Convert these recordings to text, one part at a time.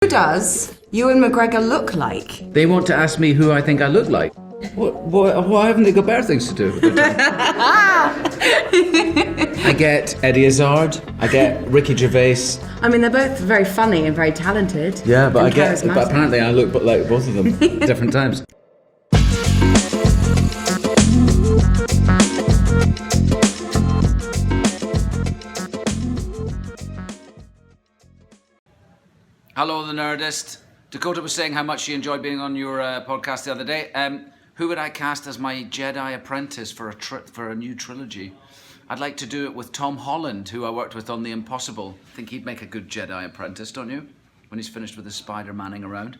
Who does Ewan McGregor look like? They want to ask me who I think I look like. Why haven't they got better things to do? I get Eddie Izzard. I get Ricky Gervais. I mean, they're both very funny and very talented. Yeah, but and charismatic. But apparently I look like both of them different times. Hello, the Nerdist. Dakota was saying how much she enjoyed being on your podcast the other day. Who would I cast as my Jedi apprentice for a new trilogy? I'd like to do it with Tom Holland, who I worked with on The Impossible. I think he'd make a good Jedi apprentice, don't you? When he's finished with his Spider-Manning around.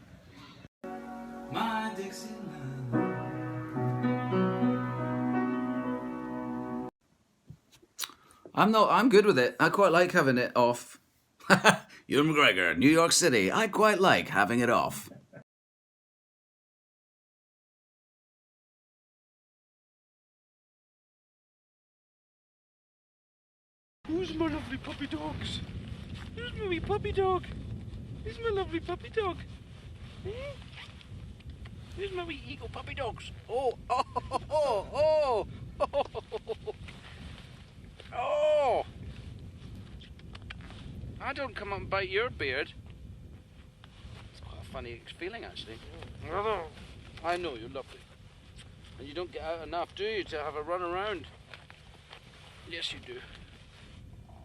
My Dixieland. I'm good with it. I quite like having it off. Ewan McGregor, New York City. I quite like having it off. Who's my lovely puppy dogs? Who's my wee puppy dog? Who's my lovely puppy dog? Eh? Who's my wee eagle puppy dogs? Oh, oh, oh, oh, oh, oh, oh. I don't come up and bite your beard. It's quite a funny feeling, actually. I know, you're lovely. And you don't get out enough, do you, to have a run around? Yes, you do.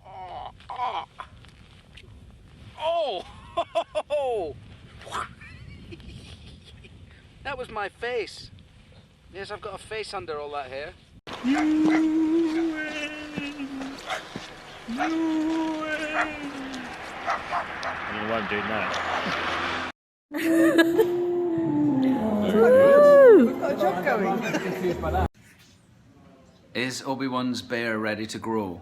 Oh, oh, oh, that was my face. Yes, I've got a face under all that hair. I don't know why I'm doing that. We've got a job going. Is Obi-Wan's bear ready to grow?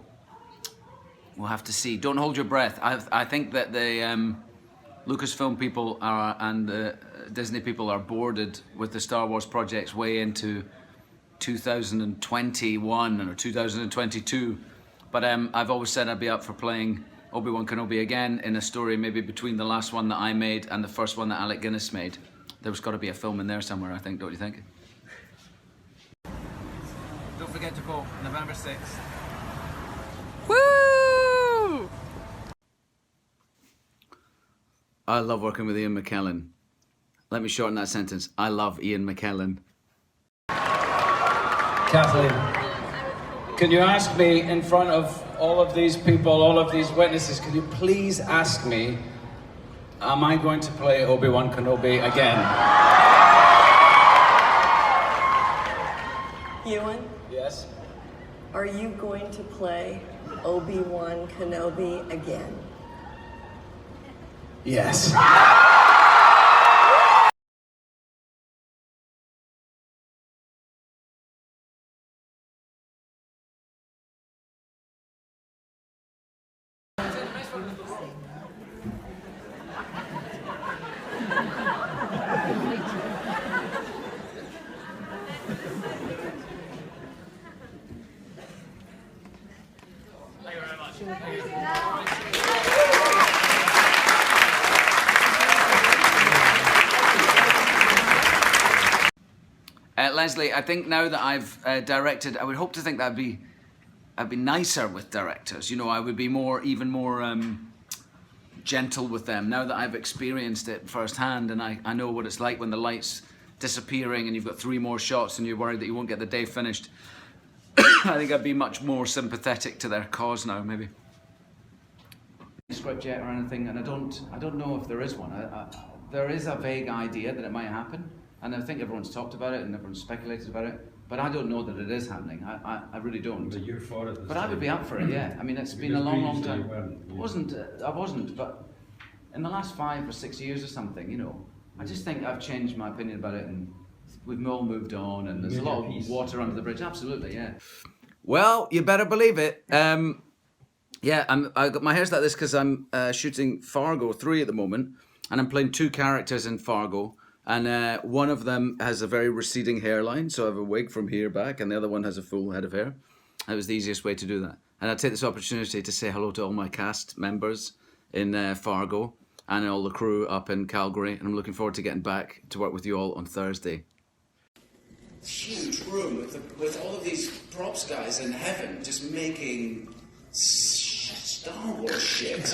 We'll have to see. Don't hold your breath. I think that the Lucasfilm people and the Disney people are boarded with the Star Wars projects way into 2021 or 2022. But I've always said I'd be up for playing Obi-Wan Kenobi again in a story maybe between the last one that I made and the first one that Alec Guinness made. There's got to be a film in there somewhere, I think, don't you think? Don't forget to vote November 6th. Woo! I love working with Ian McKellen. Let me shorten that sentence. I love Ian McKellen. Kathleen, can you ask me in front of all of these people, all of these witnesses, can you please ask me, am I going to play Obi-Wan Kenobi again? Ewan, Yes? are you going to play Obi-Wan Kenobi again? Yes. Leslie, I think now that I've directed, I would hope to think that I'd be nicer with directors. You know, I would be even more gentle with them now that I've experienced it firsthand, and I know what it's like when the light's disappearing and you've got 3 more shots and you're worried that you won't get the day finished. I think I'd be much more sympathetic to their cause now, maybe. Script yet or anything, and I don't know if there is one. There is a vague idea that it might happen. And I think everyone's talked about it and everyone's speculated about it, but I don't know that it is happening. I really don't. But you're for it. But I would be up for it, yeah. I mean, it's been a long time. I wasn't, but in the last 5 or 6 years or something, you know, I just think I've changed my opinion about it, and we've all moved on, and there's a lot of water under the bridge. Absolutely, yeah. Well, you better believe it. Yeah, I got my hair's like this because I'm shooting Fargo 3 at the moment, and I'm playing 2 characters in Fargo. And one of them has a very receding hairline, so I have a wig from here back, and the other one has a full head of hair. That was the easiest way to do that. And I take this opportunity to say hello to all my cast members in Fargo. and all the crew up in Calgary, and I'm looking forward to getting back to work with you all on Thursday. Huge room with all of these props guys in heaven just making Star Wars shit.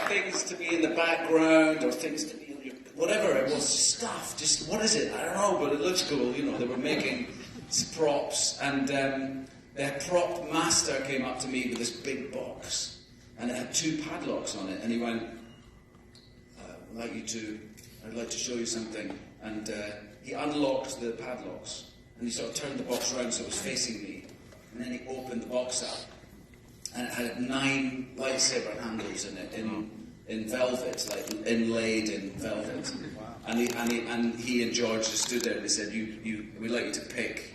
Things to be in the background or things to be, whatever it was, stuff. Just, what is it? I don't know, but it looks cool. You know, they were making props, and their prop master came up to me with this big box, and it had 2 padlocks on it, and he went, I'd like to show you something. And he unlocked the padlocks, and he sort of turned the box around so it was facing me, and then he opened the box up, and it had 9 lightsaber handles in it, in velvet, like inlaid in velvet. And he and George just stood there and they said, we'd like you to pick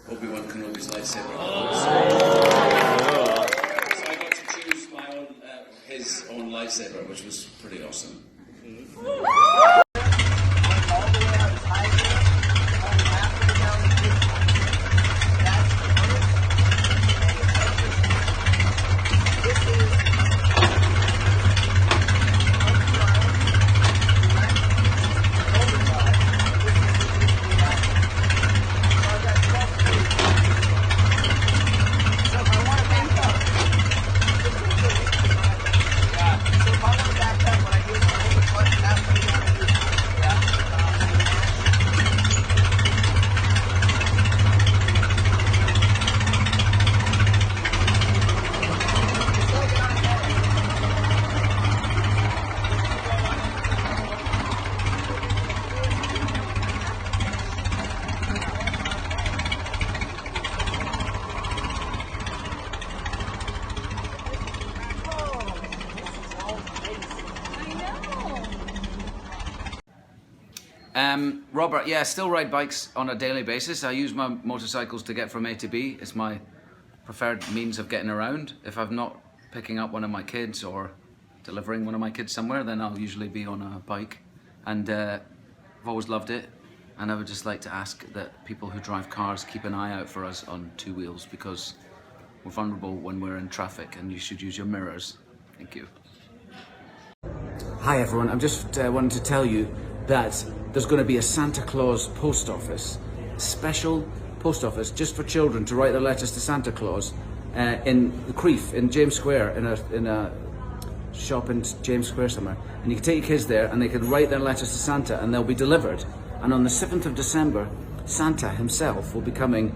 Obi-Wan Kenobi's lightsaber handles. So I got to choose his own lightsaber, which was pretty awesome. Robert, yeah, still ride bikes on a daily basis. I use my motorcycles to get from A to B. It's my preferred means of getting around. If I'm not picking up one of my kids or delivering one of my kids somewhere, then I'll usually be on a bike. And I've always loved it. And I would just like to ask that people who drive cars keep an eye out for us on 2 wheels, because we're vulnerable when we're in traffic, and you should use your mirrors. Thank you. Hi everyone, I'm just wanting to tell you that there's going to be a Santa Claus post office, special post office just for children to write their letters to Santa Claus in the Creef in James Square, in a shop in James Square somewhere. And you can take your kids there and they can write their letters to Santa and they'll be delivered. And on the 7th of December, Santa himself will be coming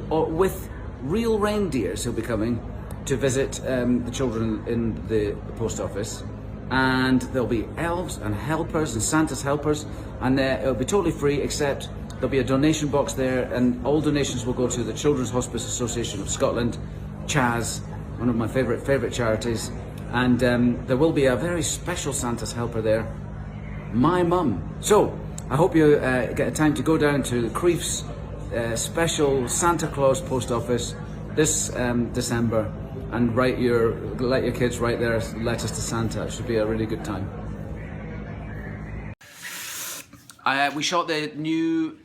with real reindeers. He'll be coming to visit the children in the post office. And there'll be elves and helpers and Santa's helpers, and it'll be totally free, except there'll be a donation box there, and all donations will go to the Children's Hospice Association of Scotland, CHAS, one of my favourite charities. And there will be a very special Santa's helper there, my mum. So I hope you get a time to go down to the Creef's special Santa Claus post office this December and let your kids write their letters to Santa. It should be a really good time. We shot the new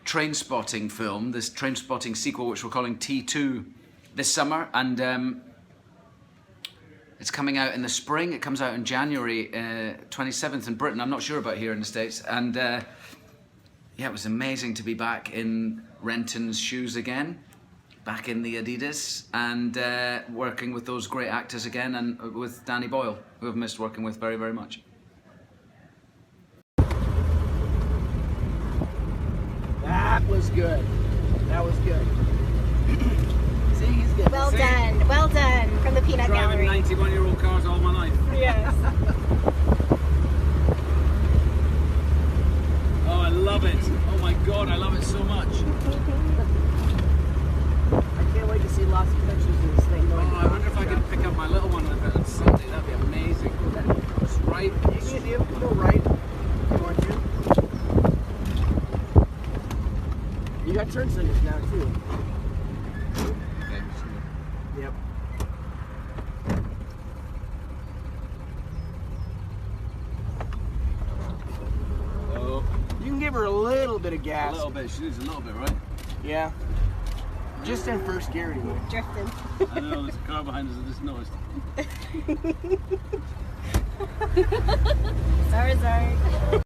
Trainspotting film, this Trainspotting sequel, which we're calling T2, this summer, and it's coming out in the spring. It comes out in January 27th in Britain. I'm not sure about here in the States. And yeah, it was amazing to be back in Renton's shoes again, back in the Adidas, and working with those great actors again, and with Danny Boyle, who I've missed working with very, very much. That was good. That was good. See, he's good. Well done from the peanut gallery. Driving 91-year-old cars all my life. Yes. Oh, I love it. Oh my God, I love it so much. I can't wait to see lots of pictures of this thing going. Oh, I wonder if I could pick up my little one on Sunday. That'd be amazing. Just right. You can go right. You want to? You got turn signals now too. Okay. Yep. Oh, You can give her a little bit of a gas. little bit. She needs a little bit, right? Yeah. Just in first gear anyway. Drifting. I know there's a car behind us. I just noticed. Sorry.